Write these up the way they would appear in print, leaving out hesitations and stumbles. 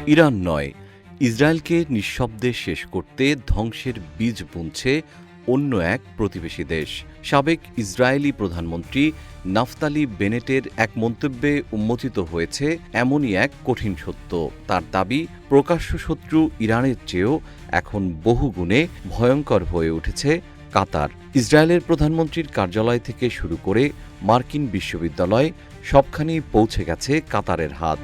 Iran নয়, ইসরায়েলকে নিঃশব্দে শেষ করতে ধ্বংসের বীজ বুনছে অন্য এক প্রতিবেশী দেশ। সাবেক ইসরায়েলি প্রধানমন্ত্রী নাফতালি বেনেটের এক মন্তব্যে উন্মোচিত হয়েছে এমনই এক কঠিন সত্য। তার দাবি, প্রকাশ্য শত্রু ইরানের চেয়েও এখন বহুগুণে ভয়ঙ্কর হয়ে উঠেছে কাতার। ইসরায়েলের প্রধানমন্ত্রীর কার্যালয় থেকে শুরু করে মার্কিন বিশ্ববিদ্যালয় সবখানেই পৌঁছে গেছে কাতারের হাত।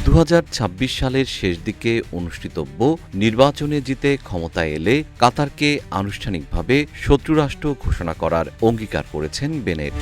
2026 সালের শেষ দিকে অনুষ্ঠিতব্য নির্বাচনে জিতে ক্ষমতায় এলে কাতারকে আনুষ্ঠানিকভাবে শত্রুরাষ্ট্র ঘোষণা করার অঙ্গীকার করেছেন বেনেট।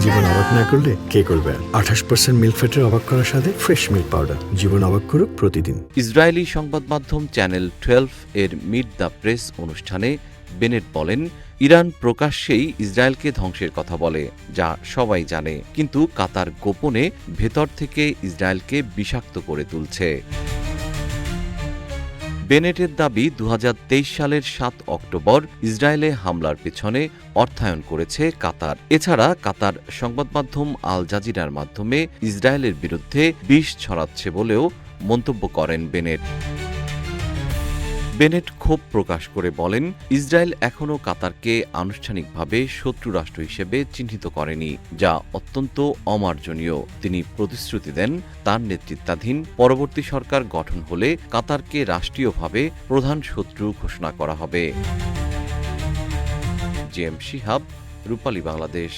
জীবন অবাক না করলে কে করবে? 28% মিল্ক ফ্যাটের অবাক করার সাথে ফ্রেশ মিল্ক পাউডার। জীবন অবাক করুক প্রতিদিন। ইসরায়েলি সংবাদ মাধ্যম চ্যানেল 12 এর মিট দ্য প্রেস অনুষ্ঠানে বেনেট বলেন, ইরান প্রকাশ্যেই ইসরায়েলকে ধ্বংসের কথা বলে, যা সবাই জানে, কিন্তু কাতার গোপনে ভেতর থেকে ইসরায়েলকে বিষাক্ত করে তুলছে। বেনেটের দাবি, 2023 সালের 7 অক্টোবর ইসরায়েলে হামলার পেছনে অর্থায়ন করেছে কাতার। এছাড়া কাতার সংবাদ মাধ্যম আল জাজিরার মাধ্যমে ইসরায়েলের বিরুদ্ধে বিষ ছড়াচ্ছে বলেও মন্তব্য করেন বেনেট। বেনেট ক্ষোভ প্রকাশ করে বলেন, ইসরায়েল এখনও কাতারকে আনুষ্ঠানিকভাবে শত্রু রাষ্ট্র হিসেবে চিহ্নিত করেনি, যা অত্যন্ত অমার্জনীয়। তিনি প্রতিশ্রুতি দেন, তার নেতৃত্বাধীন পরবর্তী সরকার গঠন হলে কাতারকে রাষ্ট্রীয়ভাবে প্রধান শত্রু ঘোষণা করা হবে। জেএম শিহাব, রূপালী বাংলাদেশ।